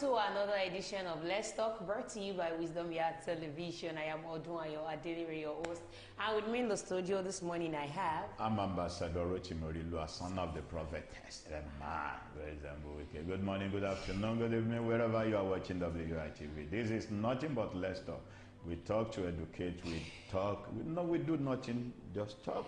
to another edition of Let's Talk, brought to you by Wisdom Yard Television. I am Odun, your Adelere, your host. And with me in the studio this morning, I have... I'm Ambassador Rochimorilu, son of the prophetess, a man. Good morning, good afternoon, good evening, wherever you are watching WYTv. This is nothing but Let's Talk. We talk to educate, we talk. We do nothing, just talk.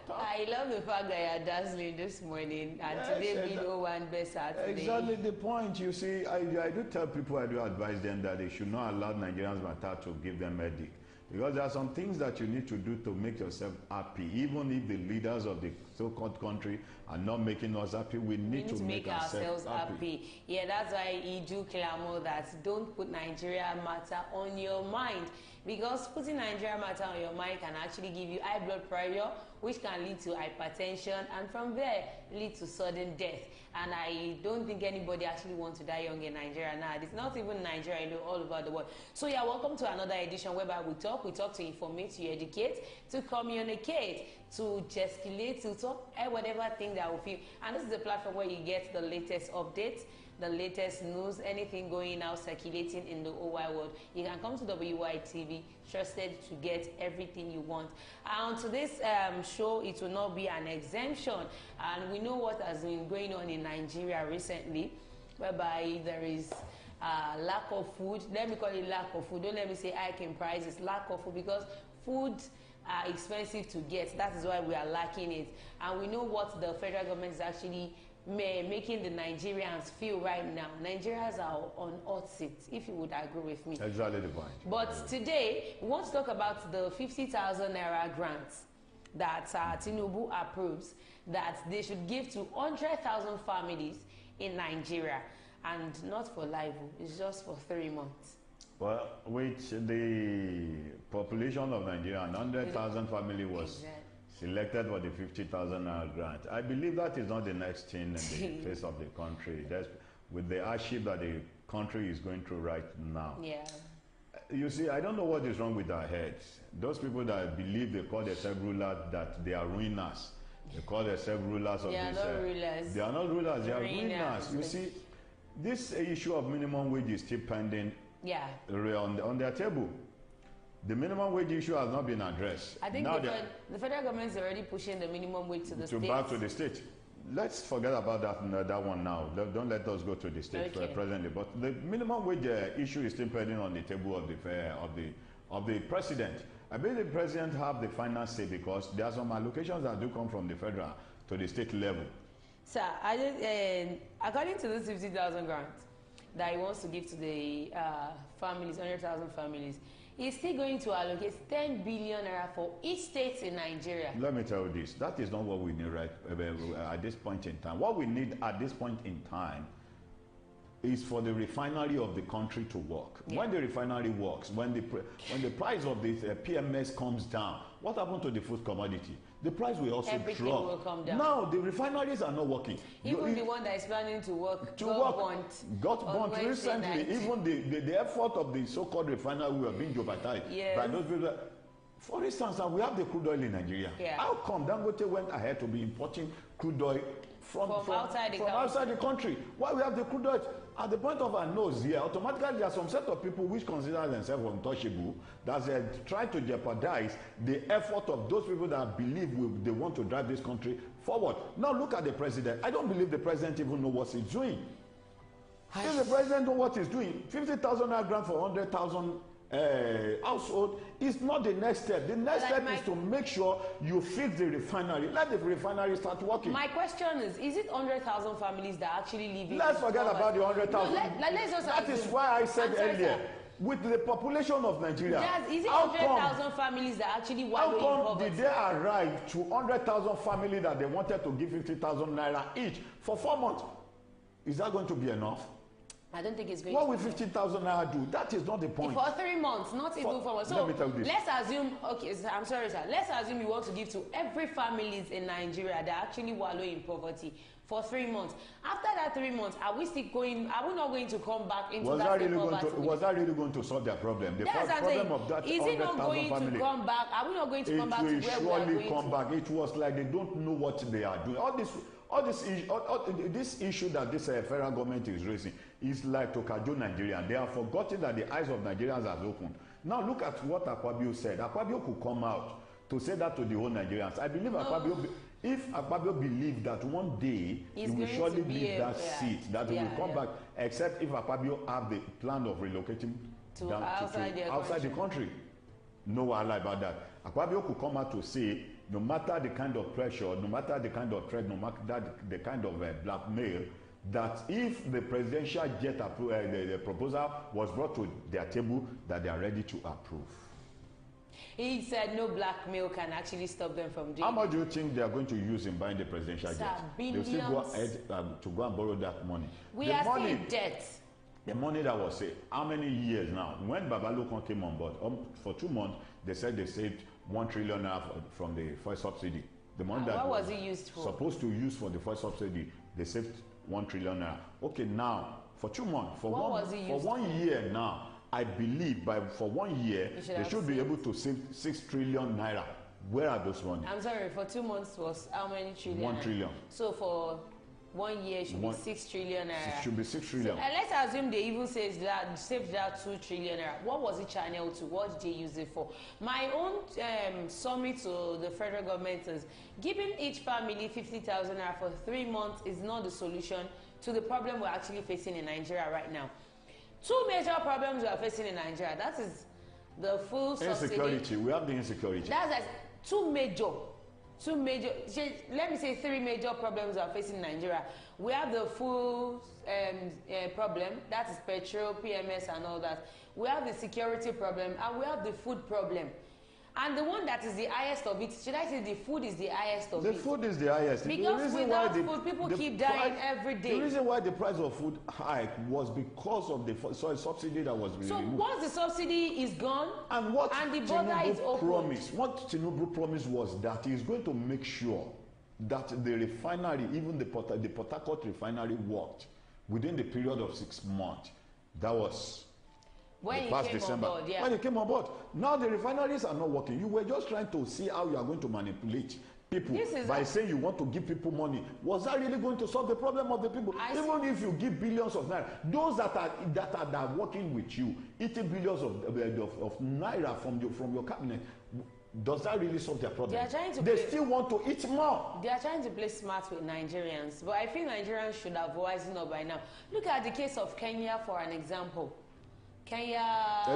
I love the fact that you're dazzling this morning, and today being 01 best Saturday. Exactly the point. You see, I do tell people, I do advise them that they should not allow Nigerians matter to give them headache. Because there are some things that you need to do to make yourself happy. Even if the leaders of the so-called country are not making us happy, we need to make ourselves happy. Yeah, that's why he do clamor that don't put Nigeria matter on your mind. Because putting Nigeria matter on your mind can actually give you high blood pressure, which can lead to hypertension, and from there lead to sudden death. And I don't think anybody actually wants to die young in Nigeria now. It's not even Nigeria, all over the world. So yeah, welcome to another edition whereby we talk to informate, to educate, to communicate, to gesticulate, to talk whatever thing that we feel. And this is the platform where you get the latest updates, the latest news, anything going out circulating in the whole wide world. You can come to WYTv, trusted to get everything you want. And on today's show, it will not be an exemption. And we know what has been going on in Nigeria recently, whereby there is lack of food. Let me call it lack of food. Don't let me say hike in prices. Lack of food, because food are expensive to get. That is why we are lacking it. And we know what the federal government is actually making the Nigerians feel right now. Nigerians are on hot seat, if you would agree with me. Exactly the point. But today, we want to talk about the 50,000 naira grants that Tinubu approves, that they should give to 100,000 families in Nigeria. And not for life, it's just for 3 months. Well, with the population of Nigeria, 100,000 family was selected for the 50,000 grant. I believe that is not the next thing in the face of the country. That's with the hardship that the country is going through right now. Yeah. You see, I don't know what is wrong with our heads. Those people that believe they call themselves rulers, that they are ruiners. They call themselves rulers of this. They are not rulers. They are not rulers, they are ruiners. You see, this issue of minimum wage is still pending on their table. The minimum wage issue has not been addressed. I think the federal government is already pushing the minimum wage to the state. Back to the state. Let's forget about that one now. Don't let us go to the state presently. But the minimum wage issue is still pending on the table of the president. I believe the president have the final say, because there are some allocations that do come from the federal to the state level. Sir, according to this 50,000 grant that he wants to give to the families, 100,000 families, he's still going to allocate 10 billion naira for each state in Nigeria. Let me tell you this, that is not what we need right at this point in time. What we need at this point in time is for the refinery of the country to work. Yeah. When the refinery works, when the price of the PMS comes down, what happened to the food commodity? The price will also drop. Everything will come down. Now the refineries are not working. Even the one that is planning to work got burnt recently. Even the effort of the so-called refinery were being jeopardized by those people. For instance, we have the crude oil in Nigeria. Yeah. How come Dangote went ahead to be importing crude oil from outside the country? Why we have the crude oil at the point of our nose here? Automatically, there are some set of people which consider themselves untouchable, that try to jeopardize the effort of those people that believe they want to drive this country forward. Now look at the president. I don't believe the president even knows what he's doing. If the president knows what he's doing, 50,000 grant for 100,000 household is not the next step. The next step is to make sure you fix the refinery. Let the refinery start working. My question is it 100,000 families that actually live in? Let's forget about the 100,000. That is why I said earlier, with the population of Nigeria, is it 100,000 families that actually wallow in poverty? How come did they arrive to 100,000 families that they wanted to give 50,000 naira each for 4 months? Is that going to be enough? I don't think it's going to. What will 50,000 naira do? That is not the point. For 3 months, not even 4 months. So let me tell you this. Let's assume, okay, I'm sorry, sir. Let's assume you want to give to every families in Nigeria that actually wallow in poverty for 3 months. After that 3 months, are we not going to come back into that poverty? Was that really going to solve their problem? The problem of that 100,000 family. Is it not going to come back? Are we not going to come back to where we are going to? It will surely come back. It was like they don't know what they are doing. all this issue that this federal government is raising is like to cajole Nigeria. They have forgotten that the eyes of Nigerians has opened. Now look at what Akpabio said. Akpabio could come out to say that to the whole Nigerians. I believe if Akpabio believed that one day he will surely leave that seat, that he will come back, except if Akpabio have the plan of relocating to outside the country. No one lie about that. Akpabio could come out to say, no matter the kind of pressure, no matter the kind of threat, no matter the kind of blackmail, that if the presidential jet the proposal was brought to their table, that they are ready to approve. He said no blackmail can actually stop them from doing. How much do you think they are going to use in buying the presidential jet? Billions. They'll still go ahead to go and borrow that money. We are still in debt. The money that was saved, how many years now? When Babalokon came on board, for 2 months, they said they saved 1 trillion naira from the first subsidy. The money that what was it used for? Supposed to use for the first subsidy, they saved 1 trillion naira. Okay, now for 2 months, for one year now, I believe for 1 year they should be able to save 6 trillion naira. Where are those money? I'm sorry, for 2 months was how many trillion? 1 trillion. So for 1 year it should be 6 trillion naira. It should be 6 trillion. So, let's assume they even saved that 2 trillion naira. What was it channeled to? What did they use it for? My own summary to the federal government is giving each family 50,000 naira for 3 months is not the solution to the problem we're actually facing in Nigeria right now. 2 major problems we are facing in Nigeria. That is the full subsidy. Insecurity. We have the insecurity. That's like two major, let me say 3 major problems we are facing in Nigeria. We have the full problem, that is petrol, PMS and all that. We have the security problem and we have the food problem. And the one that is the highest of it, should I say the food is the highest of it? The food is the highest. Because without food, people keep dying every day. The reason why the price of food hiked was because of the subsidy that was removed. So once the subsidy is gone, and what the border is open. What Tinubu promised was that he is going to make sure that the refinery, even the Port Harcourt refinery, worked within the period of 6 months. That was when he came December. On board, yeah. When he came on board. Now the refineries are not working. You were just trying to see how you are going to manipulate people by saying you want to give people money. Was that really going to solve the problem of the people? Even if you give billions of naira, those that are working with you, eating billions of naira from your cabinet, does that really solve their problem? They still want to eat more. They are trying to play smart with Nigerians, but I feel Nigerians should have wisen up by now. Look at the case of Kenya for an example. Kenya.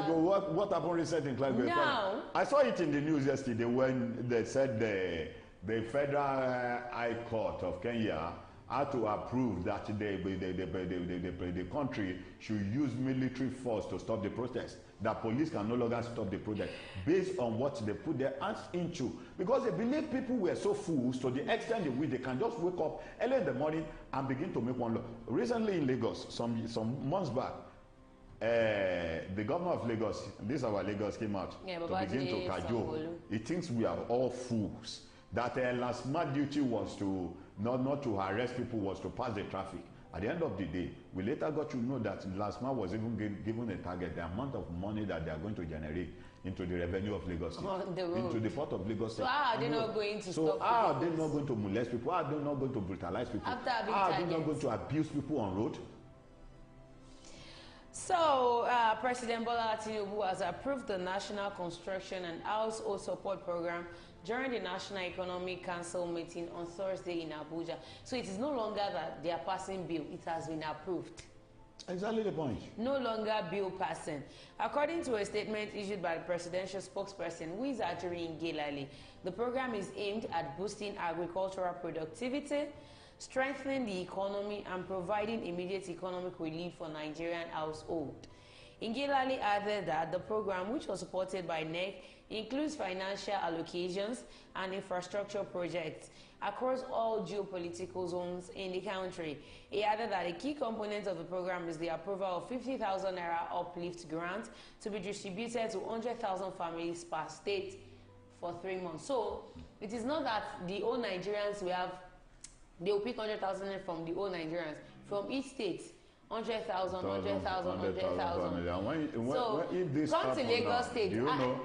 What happened recently in Clyde? Now, I saw it in the news yesterday when they said the Federal High Court of Kenya had to approve that the country should use military force to stop the protest. That police can no longer stop the protest based on what they put their hands into. Because they believe people were so fools to the extent in which they can just wake up early in the morning and begin to make one law. Recently in Lagos, some months back, the governor of Lagos, this our Lagos, came out to begin to cajole. He thinks we are all fools. That last man duty was to not to harass people, was to pass the traffic. At the end of the day, we later got to know that last man was even given a target, the amount of money that they are going to generate into the revenue of Lagos State, into the port of Lagos State. So how are they not going to stop people? How are they not going to molest people? How are they not going to brutalize people? How are they not going to abuse people on road? So, President Bola Tinubu has approved the National Construction and Household Support Program during the National Economic Council meeting on Thursday in Abuja. So it is no longer that they are passing bill, it has been approved. Exactly the point. No longer bill passing. According to a statement issued by the presidential spokesperson, who is Ajuri Ngelale, the program is aimed at boosting agricultural productivity, strengthening the economy and providing immediate economic relief for Nigerian households. Ngelale added that the program, which was supported by NEC, includes financial allocations and infrastructure projects across all geopolitical zones in the country. He added that a key component of the program is the approval of 50,000 naira uplift grant to be distributed to 100,000 families per state for 3 months. So it is not that the whole Nigerians they will pick 100,000 from the whole Nigerians. From each state, 100,000, 100,000, 100,000. So, if this come to Lagos State. Do you know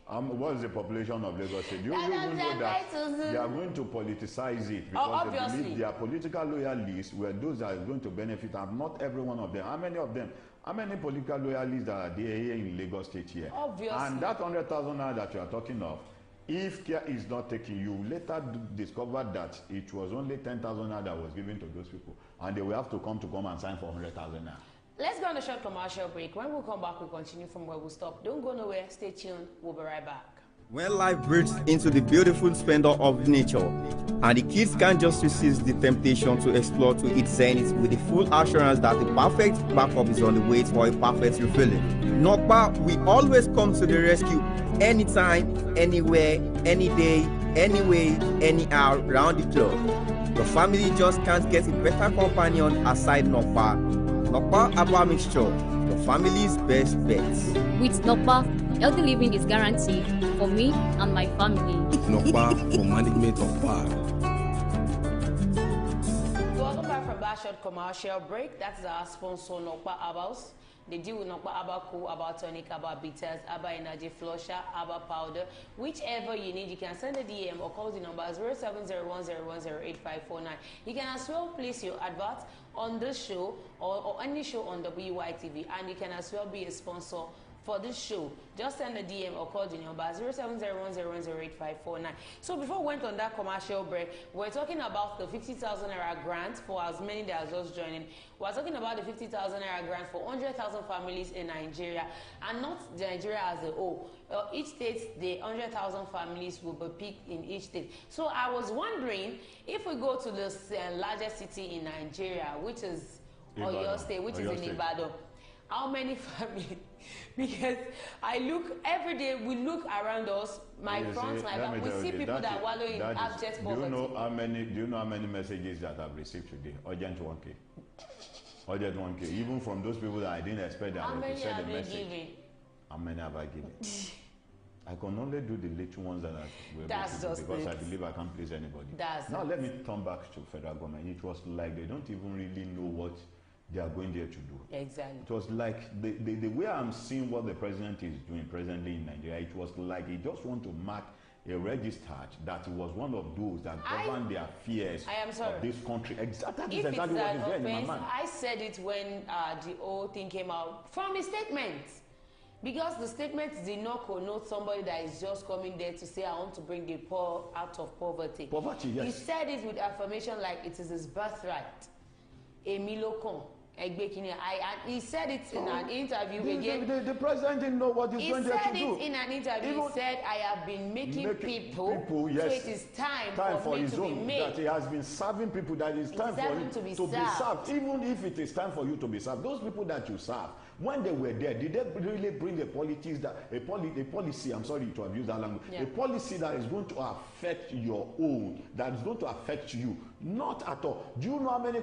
What is the population of Lagos State? Do you even know that they are going to politicize it because they believe their political loyalists were those that are going to benefit, and not every one of them. How many of them? How many political loyalists are there here in Lagos State here? Obviously. And that 100,000 naira that you are talking of, if care is not taken, you later discover that it was only 10,000 naira that was given to those people, and they will have to come and sign for 100,000 naira. Let's go on a short commercial break. When we come back, we'll continue from where we stop. Don't go nowhere. Stay tuned. We'll be right back. When life breaks into the beautiful splendor of nature, and the kids can't just resist the temptation to explore to its zenith with the full assurance that the perfect backup is on the way for a perfect refilling. Nokpa, we always come to the rescue anytime, anywhere, any day, anyway, anyhow, round the clock. Your family just can't get a better companion aside Nokpa. Nokpa Herbal Mixture, your family's best bet. With Nokpa, healthy living is guaranteed for me and my family. Nokpa for management of power. Welcome back from that short commercial break. That's our sponsor, Nokpa Herbals. They deal with Nokpa Herbal Cool, Herbal Tonic, Herbal Bitters, Herbal Energy Flusher, Herbal Powder. Whichever you need, you can send a DM or call the number 070101085549. You can as well place your advert on this show or any show on WYTv, and you can as well be a sponsor for this show. Just send a DM or call the number 070101085549. So before we went on that commercial break, we're talking about the 50,000 naira grant for as many that are just joining. We're talking about the 50,000 naira grant for 100,000 families in Nigeria, and not Nigeria as a whole. Each state, the 100,000 families will be picked in each state. So I was wondering, if we go to the largest city in Nigeria, which is Oyo State, which is in Ibadan, how many families? Because I look every day, we look around us, my front, my back, we see people that wallow in abject poverty. Do you know how many messages that I've received today? Urgent 1K. Urgent 1K. Even from those people that I didn't expect that they would send a message. Giving? How many have I given? I can only do the little ones that I will because I believe I can't please anybody. Now let me turn back to federal government. It was like they don't even really know what they are going there to do. Exactly. It was like the way I'm seeing what the president is doing presently in Nigeria, it was like he just want to mark a register that he was one of those that govern the affairs of this country. That is exactly what is there in my mind. I said it when the whole thing came out from the statement. Because the statement did not connote somebody that is just coming there to say, I want to bring the poor out of poverty. Poverty, yes. He said it with affirmation like it is his birthright. Emilokon. He said it in an interview again. The president didn't know what he's going to do. He said it in an interview. He said, I have been making people yes, so it is time for me to be made. That he has been serving people, that it's time for him to be served. Even if it is time for you to be served, those people that you serve, when they were there, did they really bring a policy, I'm sorry to abuse that language, a policy that is going to affect your own, that is going to affect you? Not at all. Do you know how many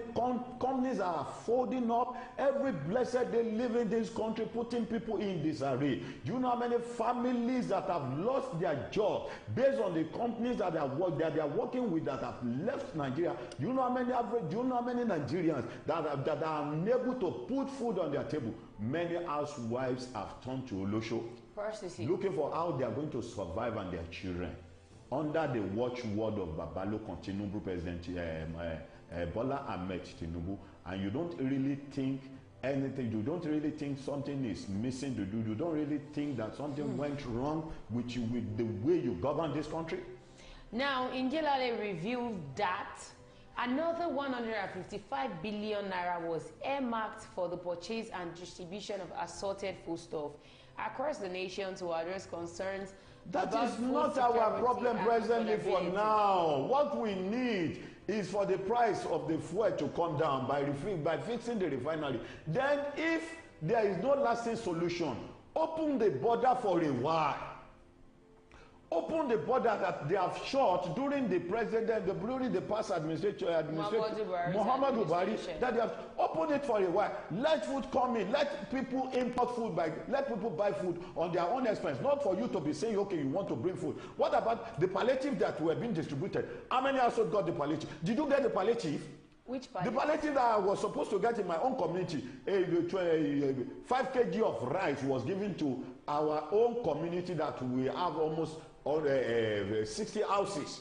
companies are folding up every blessed day, live in this country, putting people in disarray? Do you know how many families that have lost their job based on the companies that they are working with that have left Nigeria? Do you know how many Nigerians that are unable to put food on their table? Many housewives have turned to Olosho, looking for how they are going to survive and their children under the watchword of Babalo Tinubu, President Bola Ahmed Tinubu. And you don't really think anything, you don't really think something is missing to do, you don't really think that something went wrong with you, with the way you govern this country? Now, Ngelale revealed that another 155 billion naira was earmarked for the purchase and distribution of assorted foodstuff across the nation to address concerns. That is not our problem presently for now. What we need is for the price of the fuel to come down by fixing the refinery. Then if there is no lasting solution, open the border for a while. Open the border that they have shut during the past administration, Muhammadu Buhari, that they have opened it for a while. Let food come in, let people import food, let people buy food on their own expense, not for you to be saying, okay, you want to bring food. What about the palliative that were being distributed? How many households got the palliative? Did you get the palliative? Which palliative? The palliative that I was supposed to get in my own community, 5 kg of rice was given to our own community that we have almost 60 houses.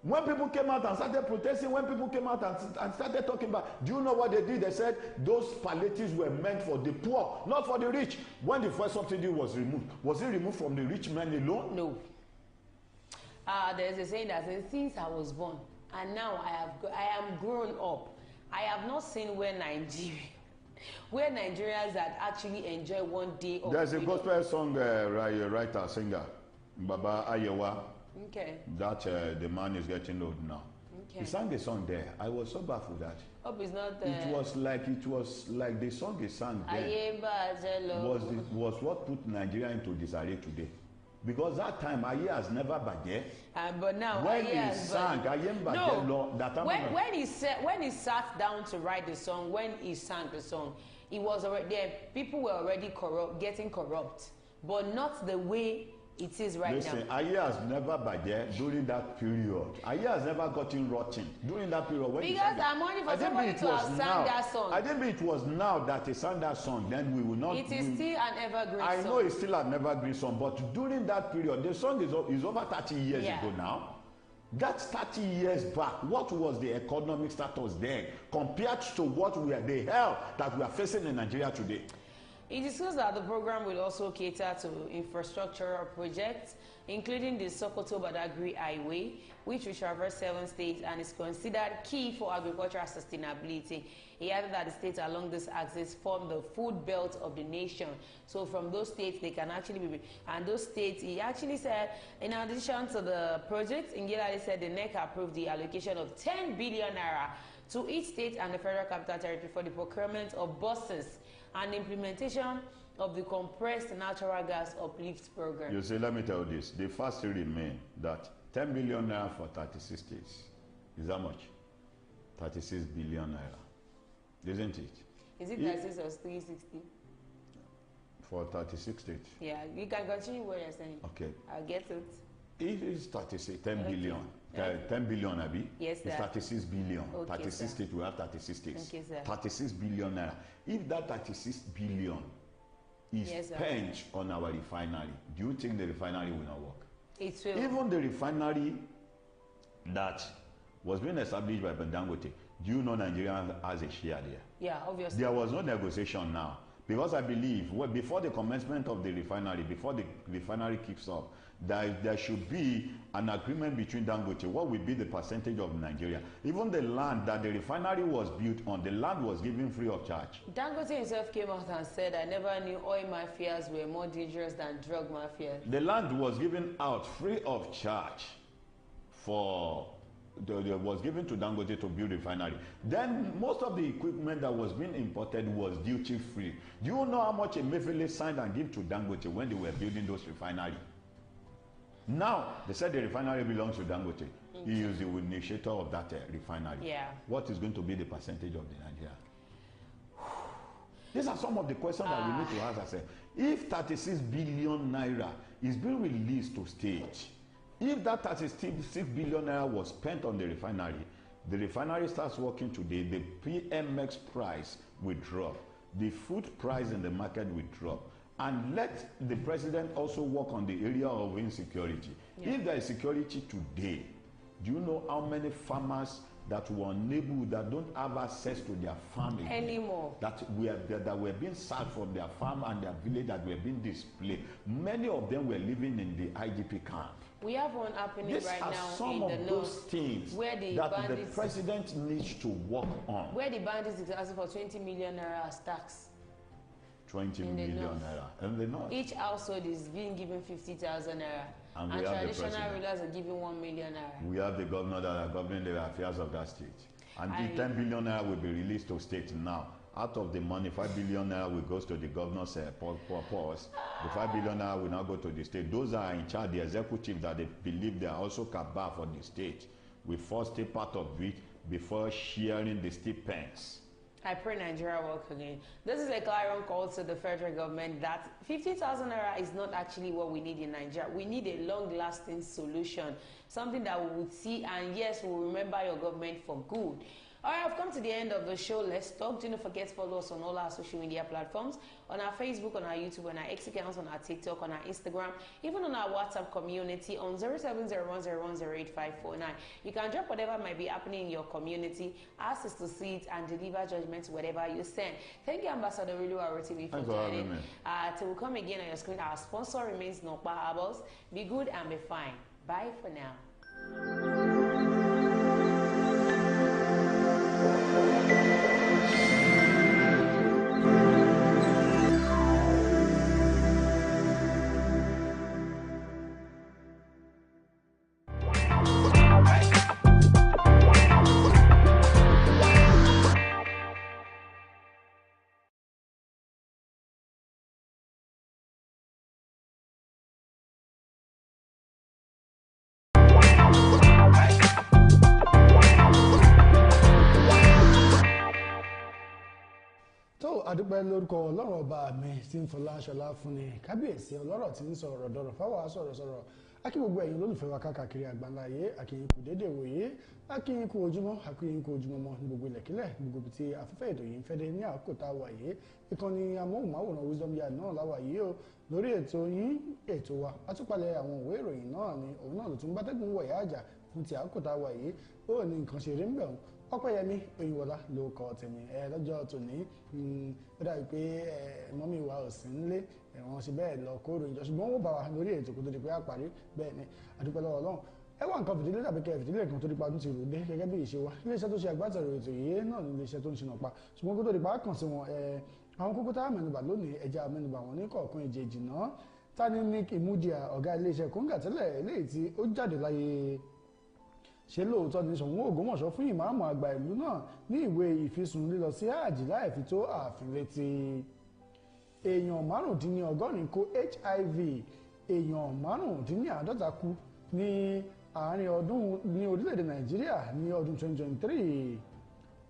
When people came out and started protesting, when people came out and started talking about, do you know what they did? They said those palliatives were meant for the poor, not for the rich. When the first subsidy was removed, was it removed from the rich men alone? No. There's a saying that says, since I was born and now I am grown up, I have not seen where Nigerians that actually enjoy one day of There's a gospel song writer, singer, Baba Ayewa. Okay. That the man is getting old now. Okay. He sang the song there. I was so baffled that. Hope it's not. It was like the song he sang there was what put Nigeria into disarray today. Because that time Aye has never baje. But now when he sang, when he sat down to write the song, when he sang the song, it was already there. People were already getting corrupt, but not the way it is right now. Listen, Aye has never baje during that period. Aye has never gotten rotten during that period. When because I'm only for somebody to have sang that song. I didn't mean it was now that he sang that song. Then we will not. It is still an evergreen song. I know it's still an evergreen song, but during that period, the song is over 30 years ago now. That's 30 years back. What was the economic status then compared to the hell that we are facing in Nigeria today? It discussed that the program will also cater to infrastructural projects, including the Sokoto-Badagry Highway, which will traverse 7 states and is considered key for agricultural sustainability. He added that the states along this axis form the food belt of the nation. So from those states, they can actually be... And those states, he actually said, in addition to the project, Ngilali said the NEC approved the allocation of 10 billion naira to each state and the Federal Capital Territory for the procurement of buses and implementation of the compressed natural gas uplift program. You see, let me tell you this. The facts remain that 10 billion naira for 36 states is how much? 36 billion naira. Isn't it? Is it 36 or 360? For 36 states. Yeah, you can continue what you're saying. Okay. I'll get it. It is 36, 10 billion. 10 billion, Abi? Yes, sir. It's 36 billion. Okay, 36 states, we have 36 states. Okay, sir. 36 billion naira. If that 36 billion is spent on our refinery, do you think the refinery will not work? It will. Even the refinery that was being established by Dangote, do you know Nigeria has a share there? Yeah, obviously. There was no negotiation now. Because I believe, before the commencement of the refinery, before the refinery kicks off, there should be an agreement between Dangote. What will be the percentage of Nigeria? Even the land that the refinery was built on, the land was given free of charge. Dangote himself came out and said, I never knew oil mafias were more dangerous than drug mafias. The land was given out free of charge was given to Dangote to build a refinery. Then most of the equipment that was being imported was duty free. Do you know how much Emefiele signed and gave to Dangote when they were building those refineries? Now they said the refinery belongs to Dangote. He is the initiator of that refinery. Yeah. What is going to be the percentage of the Nigeria? These are some of the questions that we need to ask ourselves. If 36 billion naira is being released to state, if that 36 billion naira was spent on the refinery starts working today, the PMX price will drop, the food price in the market will drop, and let the president also work on the area of insecurity. Yeah. If there is security today, do you know how many farmers that were unable, that don't have access to their farm anymore, that were being sacked from their farm and their village, that were being displaced? Many of them were living in the IDP camp. We have one happening right now some of those things where the president needs to work on. Where the bandits is asking for 20 million naira as tax. 20 million naira. And the north. Each household is being given 50,000 naira. And traditional rulers are giving 1 million naira. We have the governor that are governing the affairs of that state. And the 10 billion naira will be released to state now. Out of the money, 5 billion naira will go to the governor's purse. The 5 billion naira will now go to the state. Those are in charge, the executive, that they believe they are also cabal for the state. We first take part of it before sharing the stipends. I pray Nigeria work again. This is a clarion call to the federal government that 50,000 naira is not actually what we need in Nigeria. We need a long-lasting solution, something that we would see, and yes, we'll remember your government for good. All right, I've come to the end of the show. Let's talk. Do not forget to follow us on all our social media platforms, on our Facebook, on our YouTube, on our X accounts, on our TikTok, on our Instagram, even on our WhatsApp community on 070101085549. You can drop whatever might be happening in your community, ask us to see it, and deliver judgment to whatever you send. Thank you, Ambassador WYTv, for joining. Till we come again on your screen, our sponsor remains Nokpa Herbals. Be good and be fine. Bye for now. adúpẹ́ lórúkọ ọlọ́run ọba mi tí ń fọlá aṣọlá fún ni kábíyèsí ọlọ́rọ̀ tí ń sọ̀rọ̀ dọ̀rọ̀ fáwọn sọ̀rọ̀ akí gbogbo ẹ̀yin olólùfẹ́ wa káàkiri àgbáńlá ayé akíyín kù dédé wòye akíyín kù ojúmọ́ akíyín kù ojúmọ́ mọ́ ní gbogbo ilẹ̀kílẹ̀ gbogbo tí afẹ́fẹ́ ètò yìí ń fẹ́ dé ní àkókò tá a wà yìí ìkànnì amóhùnmáwòrán Wisdom Yard náà láwà yìí o lórí ètò yín ètò wa àtúpalẹ̀ àwọn òwe ìròyìn náà ni òun náà ló tún bá tẹ́gùn wọ̀yá àjà fún ti àkókò tá a wà yìí ó ní nǹkan ṣe rí ń bẹ̀rù Ọpẹ́yẹmí Oyinwọlá ló kọ tèmi lọ́jọ́ tòní ó dàbí pé mọ́mí wa ò sí nílé wọ́n ṣe bẹ́ẹ̀ lọ kó ròyìn jọ ṣùgbọ́n wọ́n bá wa lórí ètò kó tó di pé a parí bẹ́ẹ̀ ni àdúpẹ́ lọ́wọ́ Ọlọ́run ẹ wá nǹkan fìdílé tàbí kẹ fìdílé kan tó di pa ọdún ti rò dé gẹ́gẹ́ bí ìṣe wa iléeṣẹ́ tó ṣe agbátẹrù ètò yìí náà ní iléeṣẹ́ tó ń ṣìnà pa ṣùgbọ́n kó tó di pa kàn sí wọn àwọn kókó tá a mẹ́nubà lónìí ẹja mẹ́nubà wọn ní kọ̀ọ̀kan èjèèjì náà Tani Nick Imudia ọ̀gá iléeṣẹ́ Konga tẹ́lẹ̀ eléyìí tí ó jáde láyé ṣe lóòótọ́ ní Ṣọ̀ún Ògbómọ̀ṣọ́ fún ìmáàmù àgbà ìlú náà ní ìwé ìfisùn lílọ sí àjì láì fi tó ààfin létí. Èèyàn márùndínlọ́gọ́rin kó HIV, èèyàn márùndínláàádọ́ta kú ní àárín ọdún ní orílẹ̀-èdè Nàìjíríà ní ọdún 2023.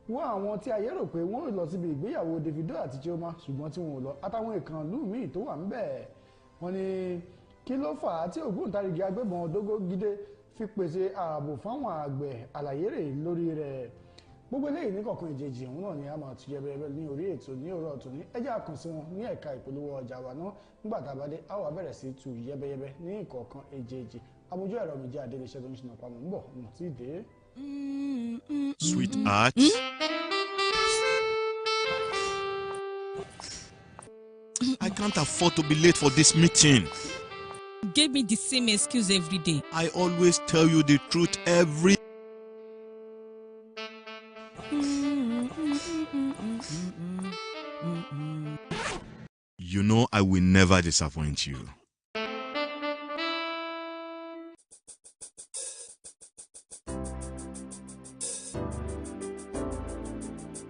Wọ́n àwọn tí ayé rò pé wọ́n lọ síbi ìgbéyàwó Davido àti Chioma ṣùgbọ́n tí wọn ò lọ àtàwọn ìkànnlú míì tó wà ńbẹ̀. Wọ́n ní kí ló fà á tí ògbóǹtarìgì agbébọn Dógógídé fi pèsè ààbò fáwọn àgbẹ̀ àlàyé rẹ̀ lórí rẹ̀ gbogbo eléyìí ní kọ̀ọ̀kan ìjèjì òun náà ni a máa tún yẹbẹrẹ ní orí ètò ní òwúrọ̀ tòní ẹjẹ́ àkànṣe wọn ní ẹ̀ka ìpolówó ọjà wa náà nígbà tá a bá dé a wá bẹ̀rẹ̀ sí tu yẹbẹyẹbẹ ní ìkọ̀ọ̀kan ìjèjì amójú ẹ̀rọ mi jẹ́ adéléṣẹ́ tó ń ṣìnà pamọ́ ń bọ̀ mo ti dé. Sweetheart. I can't afford to be late for this meeting. Gave me the same excuse every day. I always tell you the truth every. You know I will never disappoint you.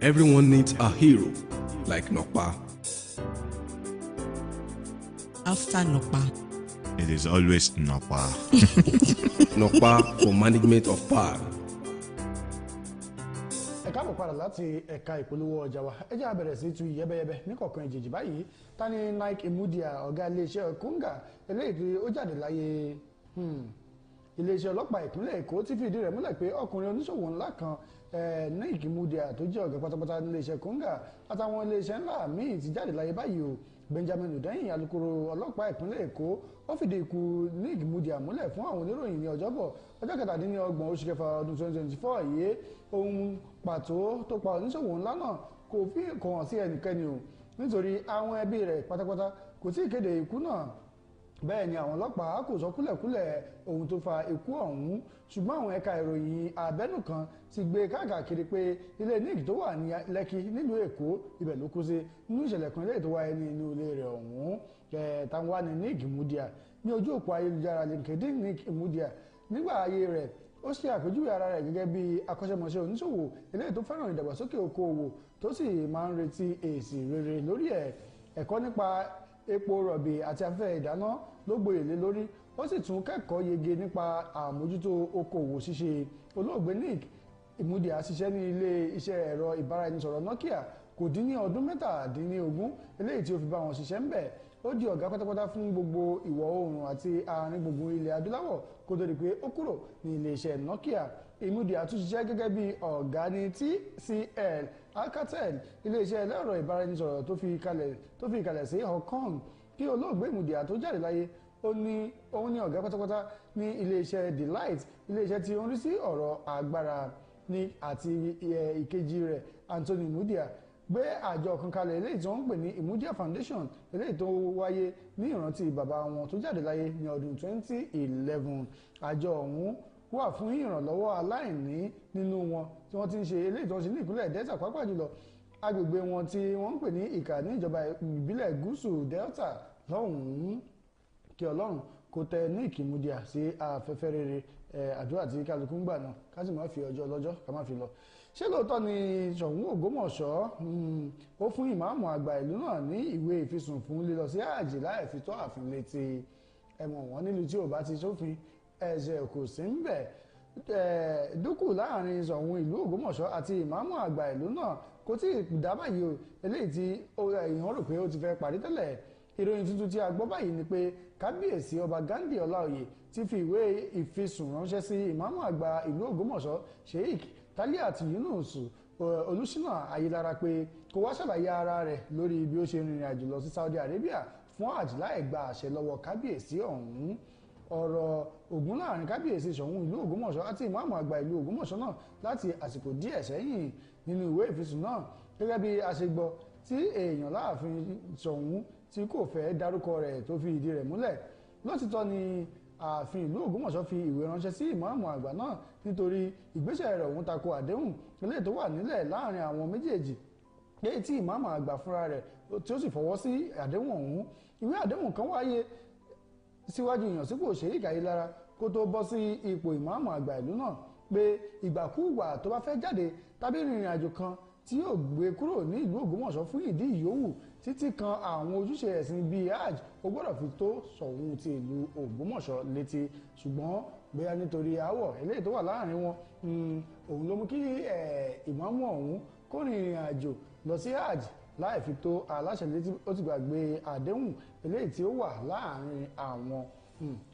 Everyone needs a hero like Nokpa. After Nokpa, It is always Nokpa. Nokpa for management of power. Ẹ káàbọ̀ padà láti ẹ̀ka ìpolówó ọjà wa ẹ jẹ́ á bẹ̀rẹ̀ sí tu yẹ́bẹ́yẹ́bẹ́ ní kọ̀ọ̀kan ìjèjì báyìí Tani Nick Imudia ọ̀gá iléeṣẹ́ Konga eléyìí tí ó jáde láyé iléeṣẹ́ ọlọ́pàá ìpínlẹ̀ Èkó ti fìdí rẹ̀ múlẹ̀ pé ọkùnrin oníṣòwò ńlá kan Nick Imudia tó jẹ́ ọ̀gá pátápátá níléeṣẹ́ Konga àtàwọn iléeṣẹ́ ńlá míì ti jáde láyé báyìí o Benjamin Hundeyin alukoro ọlọ́pàá ìpínlẹ̀ Èkó ó fìdí ikú Nick Imudia múlẹ̀ fún àwọn oníròyìn ní ọjọ́bọ̀ ọjọ́ 27 oṣù kẹfà ọdún 2024 yìí ohun pàtó tó pa oníṣòwò ńlá náà kò fi kàn hàn sí ẹnikẹ́ni o nítorí àwọn ẹbí rẹ̀ pátápátá kò tí ì kéde ikú náà bẹ́ẹ̀ ni àwọn ọlọ́pàá kò sọ kúlẹ̀kúlẹ̀ ohun tó fa ikú ọ̀hún ṣùgbọ́n àwọn ẹ̀ka ìròyìn abẹ́nú kan ti gbé káàkiri pé ilé Nick tó wà ní Lẹ́kì nílùú Èkó ibẹ̀ ló kú sí nínú ìṣẹ̀lẹ̀ kan ilé tó wáyé ní inú ilé rẹ̀ ọ̀hún táwọn wá ní Nick Imudia ní ojú òpó ayélujára LinkedIn. Nick Imudia nígbà ayé rẹ̀ ó ṣe àpèjúwe ara rẹ̀ gẹ́gẹ́ bí akọ́ṣẹ́mọṣẹ́ oníṣòwò eléyìí tó fẹ́ràn ìdàgbàsókè okòòwò tó sì máa ń retí èsì rere lórí ẹ̀kọ́ nípa epo rọ̀bì àti afẹ́fẹ́ ìdáná ló gboyè lé lórí ó sì tún kẹ́kọ̀ọ́ yege nípa àmójútó okòòwò ṣíṣe olóògbé Nick Imudia ṣiṣẹ́ ní ilé iṣẹ́ ẹ̀rọ ìbáraẹnisọ̀rọ̀ Nokia kò dín ní ọdún 17 eléyìí tí ó fi bá wọn ṣiṣẹ́ ń bẹ̀ ó di ọ̀gá pátápátá fún gbogbo ìwọ̀ oòrùn àti àárín gbùngbùn ilẹ̀ adúláwọ̀ kó tó di pé ó kúrò ní ilé iṣẹ́ Nokia Ìmúdìá tún ṣiṣẹ́ gẹ́gẹ́ bí ọ̀gá ní TCL Alcatel iléeṣẹ́ ẹlẹ́rọ ìbáraẹnisọ̀rọ̀ tó fi ìkàlẹ̀ sí Hong Kong. Kí olóògbé Ìmúdìá tó jáde láyé, òun ní ọ̀gá pátápátá ní iléeṣẹ́ Delight, iléeṣẹ́ tí ó ń rí sí ọ̀rọ̀ agbára ní àti ìkejì rẹ̀ Anthony Ìmúdìá gbé àjọ kan kalẹ̀ eléyìí tí wọ́n ń pè ní Ìmúdìá Foundation eléyìí tó wáyé ní ìrántí bàbá wọn tó jáde láyé ní ọdún 2011. Àjọ ọ̀hún wà fún ìrànlọ́wọ́ aláìní nínú wọn tí wọ́n ti ń ṣe eléyìí tí wọ́n ṣe ní ìpínlẹ̀ Delta pàápàá jùlọ agbègbè wọn tí wọ́n ń pè ní Ìkà ní ìjọba ìbílẹ̀ gúúsù Delta lọ́hùn-ún. Kí Ọlọ́run kó tẹ ní Ìmúdìá sí afẹ́fẹ́ rere àdúrà tí kálukú ń gbà náà ká sì má fi ọjọ́ ọlọ́jọ́ ká má fi lọ. Ṣé lóòótọ́ ni Ṣọ̀ún Ògbómọ̀ṣọ́ ó fún ìmáàmù àgbà ìlú náà ní ìwé ìfisùn fún lílọ sí àjì láì fi tó ààfin létí? Ẹ̀wọ̀n wọn nílùú tí ò bá ti sófin ẹ̀ṣẹ̀ kò sí ń bẹ̀. Dúkù láàrin Ṣọ̀ún ìlú Ògbómọ̀ṣọ́ àti ìmáàmù àgbà ìlú náà kò tí ì dá báyìí o, eléyìí tí èèyàn rò pé ó ti fẹ́ parí tẹ́lẹ̀. Ìròyìn tuntun tí a gbọ́ báyìí ni pé kábíyèsí ọba Ghandi Ọláoyè ti fi ìwé ìfisùn ránṣẹ́ sí ìmáàmù àgbà ìlú Ògbómọ̀ṣọ́ Sheikh Taliat Yunus Olúṣínà Ayélára pé kó wá ṣàlàyé ara rẹ̀ lórí bí ó ṣe rìnrìn àjò lọ sí Saudi Arabia fún àjì láì gba àṣẹ lọ́wọ́ kábíyèsí ọ̀hún. Ọ̀rọ̀ ògún láàrin kábíyèsí Ṣọ̀ún ìlú Ògbómọ̀ṣọ́ àti ìmáàmù àgbà ìlú Ògbómọ̀ṣọ́ náà láti àsìkò díẹ̀ sẹ́yìn. Nínú ìwé ìfisùn náà, gẹ́gẹ́ bí a ṣe gbọ́, tí èèyàn láàfin Ṣọ̀ún tí kò fẹ́ dárúkọ rẹ̀ tó fi ìdí rẹ̀ múlẹ̀. Lótìtọ́ ni ààfin ìlú Ògbómọ̀ṣọ́ fi ìwé ránṣẹ́ sí ìmáàmù àgbà náà nítorí ìgbésẹ̀ rẹ̀ ọ̀hún tako àdéhùn eléyìí tó wà nílẹ̀ láàrin àwọn méjèèjì, léyìí tí ìmáàmù àgbà fúnra rẹ̀ tí ó sì fọwọ́ sí àdéhùn ọ̀hún. Ìwé àdéhùn kan wáyé síwájú ìyànsípò Sheikh Ayélára kó tó bọ́ sí ipò ìmáàmù àgbà ìlú náà pé ìgbàkúùgbà tó bá fẹ́ jáde tàbí rìnrìn àjò kan tí yóò gbé kúrò ní ìlú Ògbómọ̀ṣọ́ fún ìdí ìyówù títí kan àwọn ojúṣe ẹ̀sìn bíi hajj ó gbọ́dọ̀ fi tó Ṣọ̀ún ti ìlú Ògbómọ̀ṣọ́ létí. Ṣùgbọ́n bóyá nítorí aáwọ̀ eléyìí tó wà láàrin wọn òun ló mú kí ìmáàmù ọ̀hún kó rìnrìn àjò lọ sí hajj láì fi tó aláṣẹ létí. Ó ti gbàgbé àdéhùn eléyìí tí ó wà láàrin àwọn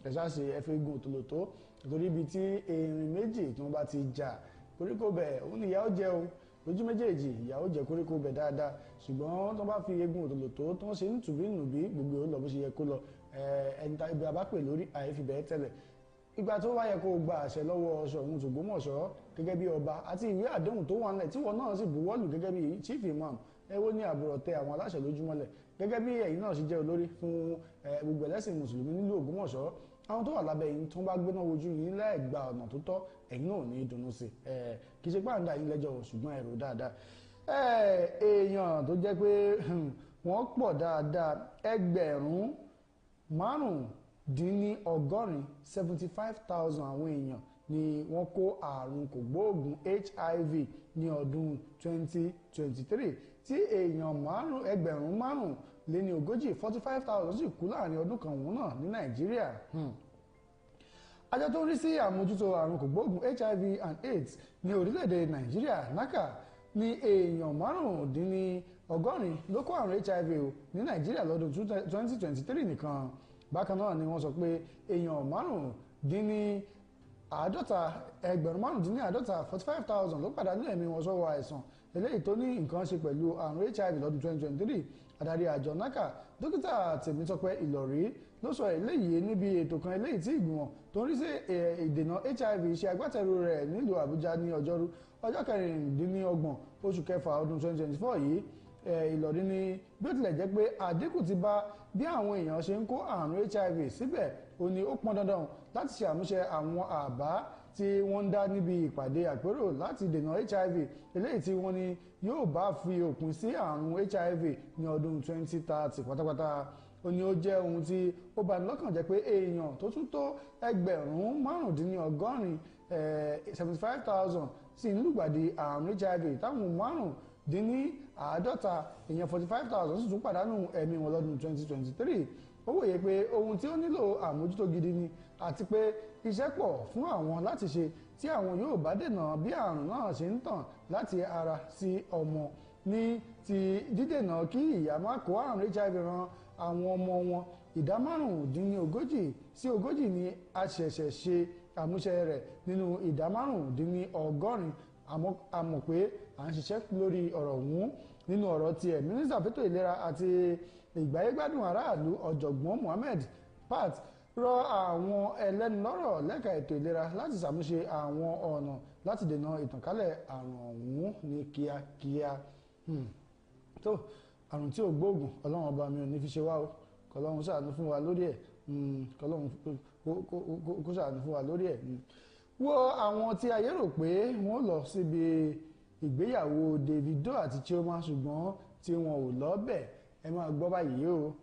ẹ̀ṣáṣe ẹ̀fẹ́gùn tòlótó nítorí ibi tí erin méjì tí wọ́n bá ti jà koríko bẹ̀ òun ni ìyà ó jẹ o lójú méjèèjì ìyà ó jẹ koríko bẹ̀ dáadáa. Ṣùgbọ́n tó bá fi egun òtòlótó tó ń ṣe ń tùbí nùbí gbogbo ó lọ bó ṣe yẹ kó lọ. Ẹni tá ibi abápè lórí àìfibẹ̀ tẹ́lẹ̀. Ìgbà tó wáyẹ kó gba àṣẹ lọ́wọ́ Ṣọ̀ún Ògbómọ̀ṣọ́ gẹ́gẹ́ bí ọba àti ìwé àdéhùn tó wà nílẹ̀ tí wọ́n náà sì buwọ́lù gẹ́gẹ́ bí chief imam ẹwọ́ ní àbúrò tẹ àwọn aláṣẹ lójúmọ́lẹ̀ gẹ́gẹ́ bí ẹ̀yin náà ṣe jẹ́ olórí fún gbogbo ẹlẹ́sìn mùsùlùmí nílùú Ògbómọ̀ṣọ́. Àwọn tó wà lábẹ́ yìí tó ń bá gbéná wojú yín láì gba ọ̀nà tó tọ́ ẹ̀yin náà ò ní dùnnú sí kì í ṣe pàǹdà yín lẹ́jọ́ ṣùgbọ́n ẹ̀rọ dáadáa. Èèyàn tó jẹ́ pé wọ́n pọ̀ dáadáa ẹgbẹ̀rún 75,000 àwọn èèyàn ni wọ́n kó àrùn kògbóògùn HIV ní ọdún 2023 tí èèyàn ẹgbẹ̀rún 45,000 sì kú láàrin ọdún kan òun náà ní Nàìjíríà. Àjọ tó ń rí sí àmójútó àrùn kògbóògùn HIV and AIDS ní orílẹ̀-èdè Nàìjíríà NACA ní èèyàn 85 ló kó àrùn HIV ní Nàìjíríà lọ́dún 2023 nìkan. Bákan náà ni wọ́n sọ pé èèyàn 45,000 ló pàdánù ẹ̀mí wọn sọ́wọ́ àìsàn eléyìí tó ní nǹkan ṣe pẹ̀lú àrùn HIV lọ́dún 2023. Adarí àjọ NACA dókítà Tèmítọ́pẹ́ Ìlọ̀rí ló sọ eléyìí níbi ètò kan eléyìí tí ìgbìmọ̀ tó ń rí sí ìdènà HIV ṣe agbátẹrù rẹ̀ nílùú Àbújá ní ọjọ́rú ọjọ́ 26 oṣù kẹfà ọdún 2024 yìí. Ìlọ̀rí ni bí ó tilẹ̀ jẹ́ pé àdínkù ti bá bí àwọn èèyàn ṣe ń kó àrùn HIV síbẹ̀ ó ní ó pọn dandan láti ṣe àmúṣe àwọn àbá tí wọ́n ń dá níbi ìpàdé àpérò láti dènà HIV eléyìí tí wọ́n ní yóò bá fi òpin sí àrùn HIV ní ọdún 2030 pátápátá. Ó ní ó jẹ́ ohun tí ó bani lọ́kàn jẹ́ pé èèyàn tó tún tó ẹgbẹ̀rún 85,000 75,000 sì ń lùgbàdì àrùn HIV táwọn 50 èèyàn 45,000 sì tún pàdánù ẹ̀mí wọn lọ́dún 2023. Ó wòye pé ohun tí ó nílò àmójútó gidi ni àti pé iṣẹ́ pọ̀ fún àwọn láti ṣe tí àwọn yóò bá dènà bí àrùn náà ṣe ń tàn láti ara sí ọmọ. Ní ti dídènà kí ìyá má kó àrùn HIV ran àwọn ọmọ wọn, ìdá 45 sí 40 ni a ṣẹ̀ṣẹ̀ ṣe àmúṣe rẹ̀ nínú ìdá márùndínlọ́gọ́rin àmọ́ pé à ń ṣiṣẹ́ lórí ọ̀rọ̀ ọ̀hún. Nínú ọ̀rọ̀ tiẹ̀ mínísítà fẹ́tò ìlera àti ìgbáyégbádùn aráàlú ọ̀jọ̀gbọ́n Mohammed Pat rọ àwọn ẹlẹ́nulọ́rọ̀ lẹ́ka ètò ìlera láti ṣàmúṣe àwọn ọ̀nà láti dènà ìtànkálẹ̀ àrùn ọ̀hún ní kíákíá. tó àrùn tí ò gbóògùn ọlọ́run ọba mi ò ní fi ṣe wá o kọlọ́run ṣàánú fún wa lórí ẹ̀ kọlọ́run kó ṣàánú fún wa lórí ẹ̀. wo àwọn tí ayé rò pé wọ́n lọ síbi ìgbéyàwó Davido àti Chioma ṣùgbọ́n tí wọn ò lọ bẹ̀ ẹ máa gbọ́ báyìí o.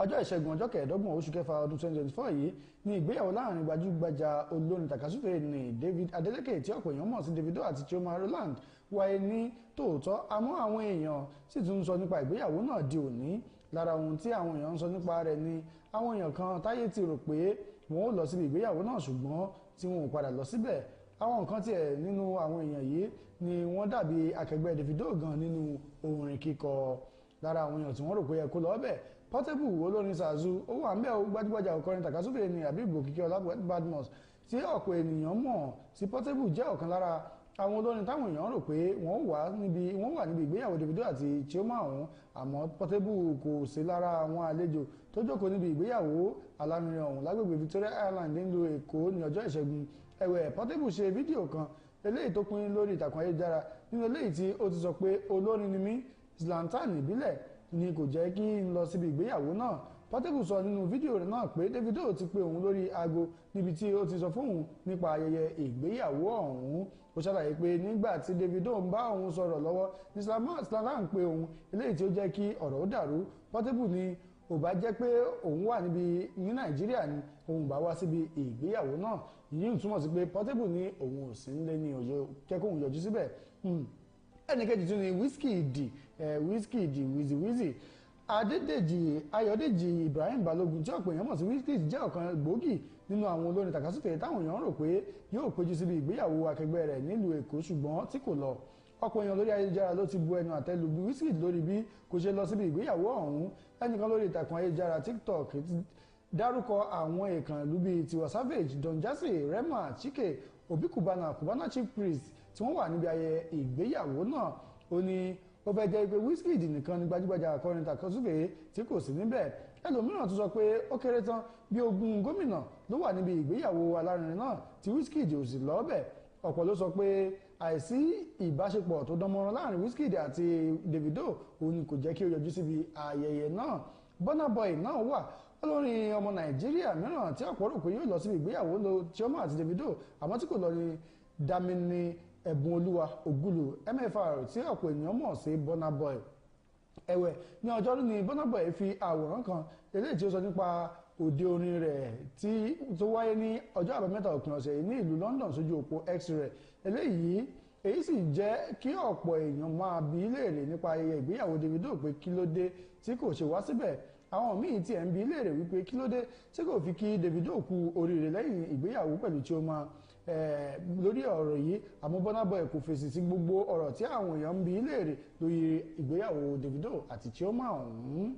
ọjọ́ ìṣẹ́gun ọjọ́ kẹẹ̀ẹ́dọ́gbọ̀n oṣù kẹfà ọdún 2024 yìí ni ìgbéyàwó láàrin gbajúgbajà olórin tàkasúfèé ní David Adeleke tí ọ̀pọ̀ èèyàn mọ̀ sí Davido àti Chioma Roland wáyé ní tòótọ́ àmọ́ àwọn èèyàn sì tún ń sọ nípa ìgbéyàwó náà di òní. Lára ohun tí àwọn èèyàn ń sọ nípa rẹ̀ ni àwọn èèyàn kan táyé ti rò pé wọn ò lọ síbi ìgbéyàwó náà ṣùgbọ́n tí wọn ò padà lọ síbẹ̀. Àwọn nǹkan tiẹ̀ nínú àwọn èèyàn yìí ni wọ́n dàbí akẹgbẹ́ Davido gan nínú orin kíkọ. Lára àwọn èèyàn tí wọ́n rò pé ẹ kó lọ bẹ̀ Portable olórin Zazu ó wà ń bẹ̀ ó gbajúgbajà ọkọrin tàkasúfèé ní Habeeb Òkìkíọlá Badmus tí ọ̀pọ̀ ènìyàn mọ̀ sí Portable jẹ́ ọ̀kan lára àwọn olórin táwọn èèyàn rò pé wọ́n wà níbi ìgbéyàwó Davido àti Chioma ọ̀hún àmọ́ Portable kò sí lára àwọn àlejò tó jókòó níbi ìgbéyàwó alárinrin ọ̀hún lágbègbè Victoria Island nílùú Èkó ní ọjọ́ ìṣẹ́gun. Ẹ̀wẹ̀ Portable ṣe fídíò kan eléyìí tó pín lórí ìtàkùn ayélujára nínú eléyìí tí ó ti sọ pé olórin ni mí Zlatan ìbílẹ̀ ni kò jẹ́ kí n lọ síbi ìgbéyàwó náà. Portable sọ nínú fídíò rẹ̀ náà pé Davido ti pe òun lórí aago níbi tí ó ti sọ fóun nípa ayẹyẹ ìgbéyàwó ọ̀hún. Ó ṣàlàyé pé nígbà tí Davido ń bá òun sọ̀rọ̀ lọ́wọ́ ní Zlatan pe òun eléyìí tí ó jẹ́ kí ọ̀rọ̀ ó dàrú. Portable ni ò bá jẹ́ pé òun wà ní Nàìjíríà ni òun bá wá síbi ìgbéyàwó náà. Èyí ń túmọ̀ sí pé Portable ní òun ò sí nílé ní òye kẹ́kọ̀ọ́ yọjú síbẹ̀. Ẹnìkejì tún ni Wizkid Wizzy Ayọ̀dèjì Ibrahim Balogun tí ọ̀pọ̀ èèyàn mọ̀ sí Wizkid jẹ́ ọ̀kan gbòógì nínú àwọn olórin tàkasúfèé táwọn èèyàn rò pé yóò péjú síbi ìgbéyàwó akẹgbẹ́ rẹ̀ nílùú Èkó ṣùgbọ́n tí kò lọ. Ọ̀pọ̀ èèyàn lórí ayélujára ló ti bu ẹnu àtẹ́ lu Wizkid lórí bí kò ṣe lọ síbi ìgbéyàwó ọ̀hún. Ẹnìkan lórí ìtàkùn ayélujára TikTok ti dárúkọ àwọn èèkàn ìlú bíi Tiwa Savage, Don Jazzy, Rema, Chike, Obi Cubana Chief Priest tí wọ́n wà níbi ayẹyẹ ìgbéyàwó náà. Ó ní ó fẹ́ jẹ́ pé Wizkid nìkan ni gbajúgbajà akọrin tàkasúfèé tí kò sí níbẹ̀. Ẹlòmíràn tún sọ pé ó kéré tán bí 20 gómìnà ló wà níbi ìgbéyàwó alárinrin náà tí Wizkid ò sì lọ́bẹ̀. Ọ̀pọ̀ ló sọ pé àìsí ìbáṣepọ̀ tó dánmọ́rán láàrin Wizkid àti Davido òun ni kò jẹ́ kí ó yọjú síbi ayẹyẹ náà. Burna Boy náà wà olórin ọmọ Nàìjíríà mìíràn tí ọ̀pọ̀ rò pé yóò lọ síbi ìgbéyàwó Chioma àti Davido àmọ́ tí kò lọ ní Damini Ẹ̀bùnolúwa Ògúlù MFR tí ọ̀pọ̀ ènìyàn mọ̀ sí Burna Boy. Ẹ̀wẹ̀ ní ọjọ́rú ni Burna Boy fi àwòrán kan eléyìí tí ó sọ nípa òde orin rẹ̀ tó wáyé ní ọjọ́ àbámẹ́ta òpin ọ̀sẹ̀ yìí ní ìlú London sójú òpó X rẹ̀. Èyí sì jẹ́ kí ọ̀pọ̀ èèyàn máa bi í léèrè nípa ayẹyẹ ìgbéyàwó Davido pé kí ló dé tí kò ṣe wá síbẹ̀. Àwọn míì tiẹ̀ ń bi í léèrè wípé kí ló dé tí kò fi kí Davido kú oríire lẹ́yìn ìgbéyàwó pẹ̀lú Chioma lórí ọ̀rọ̀ yìí àmọ́ Burna Boy kò fèsì sí gbogbo ọ̀rọ̀ tí àwọn èèyàn ń bi í léèrè lórí ìgbéyàwó Davido àti Chioma ọ̀hún.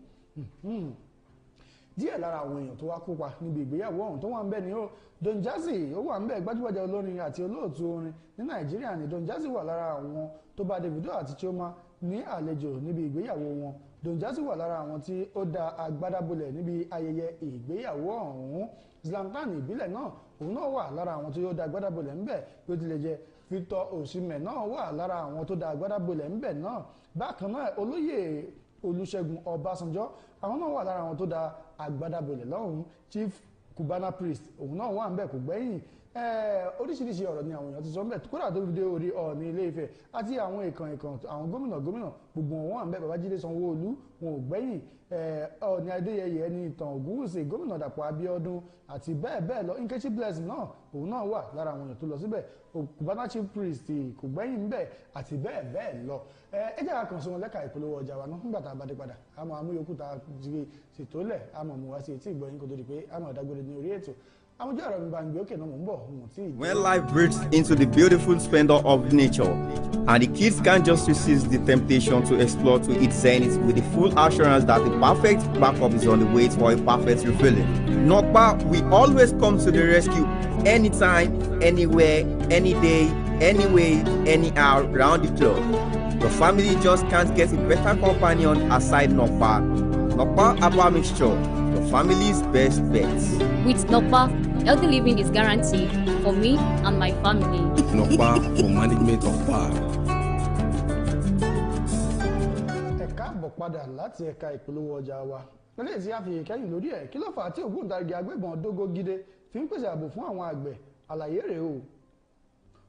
Díẹ̀ lára àwọn èèyàn tó wá kópa níbi ìgbéyàwó ọ̀hún tó wà ń bẹ̀ ni Don Jazzy ó wà ń bẹ̀ gbajúgbajà olórin àti olóòtú orin ní Nàìjíríà ni Don Jazzy wà lára àwọn tó bá Davido àti Chioma ní àlejò níbi ìgbéyàwó wọn. Don Jazzy wà lára àwọn tí ó da agbádá bolẹ̀ níbi ayẹyẹ ìgbéyàwó ọ̀hún. Zlatan ìbílẹ̀ náà òun náà wà lára àwọn tó da agbádá bolẹ̀ ńbẹ̀ bí ó tilẹ̀ jẹ́ Victor Osimhen náà wà lára àwọn tó da agbádá bolẹ̀ ńbẹ̀ náà. Bákan náà olóyè Olúṣẹ́gun Ọbásanjọ́ àwọn náà wà lára àwọn tó da agbádá bolẹ̀ lọ́hùn. Chief Cubana Priest òun náà wà ńbẹ̀ kò gbẹ́yìn. Oríṣiríṣi ọ̀rọ̀ ni àwọn èèyàn ti sọ ńbẹ̀ kódà tó fi dé orí Ọọ̀ni Ilé Ifẹ̀ àti àwọn ìkàn àwọn gómìnà gbogbo wọn wà ńbẹ̀ Babájídé Sanwó-Olú wọn ò gbẹ́yìn. Ọọ̀ni Adéyẹyè ẹni ìtàn Ògúnwùsì gómìnà Dàpọ̀ Abíọ́dún àti bẹ́ẹ̀ bẹ́ẹ̀ lọ. Nkechi Blessing náà òun náà wà lára àwọn èèyàn tó lọ síbẹ̀. Cubana Chief Priest kò gbẹ́yìn ńbẹ̀ àti bẹ́ẹ̀ bẹ́ẹ̀ lọ. Ẹ jẹ́ àkàn sọ wọn lẹ́ka ìpolówó ọjà wa náà nígbà tá a bá dé padà àmọ́ àmúyòkú tá a ti ṣètò lẹ̀ àmọ́ mú wá sí etí ìgbọ̀nyín kó tó di pé àmọ́ ìdágbére ní orí ètò. àwọn ojú ọ̀rọ̀ mi bá ń gbé òkè náà mò ń bọ̀ wọn tí. When life breaks into the beautiful splendor of nature, and the kids can't just resist the temptation to explore to its zenith with the full assurance that the perfect backup is on the way for a perfect refilling. Nokpa, we always come to the rescue anytime, anywhere, any day, anyway, anyhow, round the clock. Your family just can't get a better companion aside Nokpa. Nokpa Appa Mixture, your family's best bet. With Nokpa, healthy living is guaranteed for me and my family. Nokpa for management of power. Ẹ̀ka àbọ̀ padà láti ẹ̀ka ìpolówó ọjà wa. Lẹ́lẹ́ tí a fi kẹ́yìn lórí ẹ̀ kí ló fà á tí ògbóǹtarìgì agbébọn Dógógídé fi ń pèsè ààbò fún àwọn àgbẹ̀ àlàyé rèé o.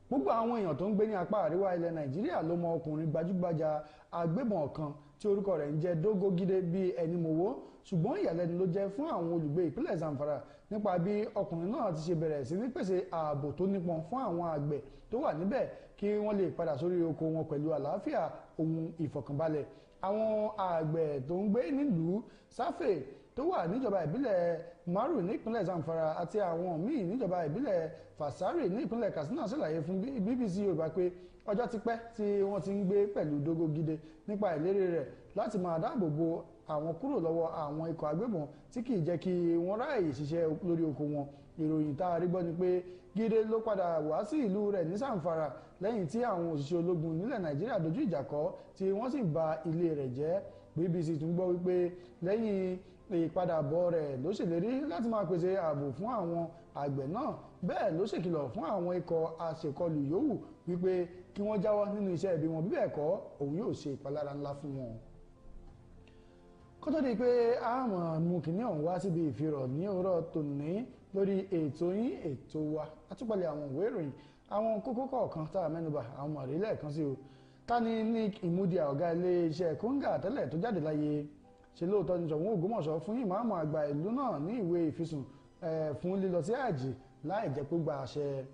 Gbogbo àwọn èèyàn tó ń gbé ní apá àríwá ilẹ̀ Nàìjíríà ló mọ ọkùnrin gbajúgbajà agbébọn kan tí orúkọ rẹ̀ ń jẹ́ Dógógídé bíi ẹni mowó, ṣùgbọ́n ìyàlẹ́nu ló jẹ́ fún àwọn olùgbé ìpínlẹ̀ Zamfara nípa bí ọkùnrin náà ti ṣe bẹ̀rẹ̀ sí ní pèsè ààbò tó nípọn fún àwọn àgbẹ̀ tó wà níbẹ̀ kí wọ́n lè padà sórí oko wọn pẹ̀lú àlàáfíà ohun ìfọ̀kànbalẹ̀. Àwọn àgbẹ̀ tó ń gbé nílùú Sáfè tó wà níjọba ìbílẹ̀ Maru ní ìpínlẹ̀ Zamfara àti àwọn míì níjọba ìbílẹ̀ Fasari ní ìpínlẹ̀ Katsina ṣàlàyé fún BBC Yorùbá pé ọjọ́ ti pẹ́ tí wọ́n ti ń gbé pẹ̀lú Dógógídé nípa ìlérí rẹ̀ láti máa dáàbò bo àwọn kúrò lọ́wọ́ àwọn ikọ̀ agbébọn tí kì í jẹ́ kí wọ́n ráàyè ṣiṣẹ́ lórí oko wọn. Ìròyìn tá a rí gbọ́ ni pé Gídé ló padà wá sí ìlú rẹ̀ ní Zamfara lẹ́yìn tí àwọn òṣìṣẹ́ ológun nílẹ̀ Nàìjíríà dojú ìjà kọ tí wọ́n sì ba ilé rẹ̀ jẹ́. BBC tún gbọ́ wípé lẹ́yìn ìpadàbọ̀ rẹ̀ ló ṣèlérí láti máa pèsè ààbò fún àwọn àgbẹ̀ náà, bẹ́ẹ̀ ló ṣèkìlọ̀ fún àwọn ikọ̀ aṣèkọlù yòówù wípé kí wọ́n jáwọ́ nínú iṣẹ́ ibi wọn, bí bẹ́ẹ̀ kọ́ òun yóò ṣe ìpalára ńlá fún wọn. Kó tó di pé a máa mú kinní ọ̀hún wá síbi ìfirọ̀ ní òwúrọ̀ tòní lórí ètò yín ètò wa àtúpalẹ̀ àwọn ìwé ìròyìn, àwọn kókó kọ̀ọ̀kan tá a mẹ́nubà àwọn mọ̀rí lẹ́ẹ̀kan sí o. Ta ni Nick Imudia, ọ̀gá ilé iṣẹ́ Konga tẹ́lẹ̀ tó jáde láyé? Ṣé lóòótọ́ ni Ṣọ̀ún Ògbómọ̀ṣọ́ fún ìmáàmù àgbà ìlú náà ní ìwé ìfisùn fún lílọ sí àjì láì jẹ́ pé gba àṣẹ?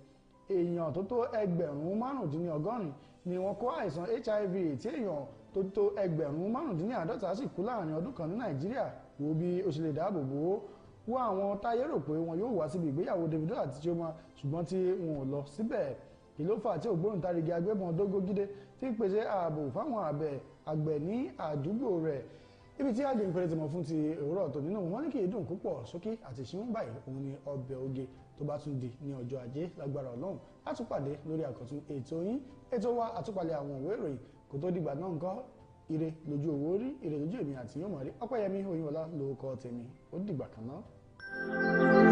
Èèyàn tó tó ẹgbẹ̀rún 95 ni wọ́n kó àìsàn HIV tí èèyàn tó tó ẹgbẹ̀rún 55 sì kú láàrin ọdún kan ní Nàìjíríà. Wo bí ó ṣe lè dáàbò bò ó. Wo àwọn táyé rò pé wọn yóò wá síbi ìgbéyàwó Davido àti Chioma ṣùgbọ́n tí wọn ò lọ síbẹ̀. Kí ló fà tí ògbóǹtarìgì agbébọn Dógógídé ti ń pèsè ààbò fáwọn àgbẹ̀ ní àdúgbò rẹ̀? Ibi tí àjẹ́ ìpẹrẹ ti mọ̀ fún ti òwúrọ̀ tó nínú wọn ní kì í dùn púpọ̀ sókè àti ìṣíwọ́n báyìí òun ni ọbẹ̀ oge tó bá tún di ní ọjọ́ ajé lágbára Ọlọ́run. A tún pàdé lórí àkọ́tún ètò yín ètò wa àtúpalẹ̀ àwọn ìwé ìròyìn kó tó dìgbà náà ńkọ́ ire lójú owó rí ire lójú èmi àti yóò mọ̀ rí. Ọpẹ́yẹmí Oyinwọlá lórúkọ tèmi ó dìgbà kan náà.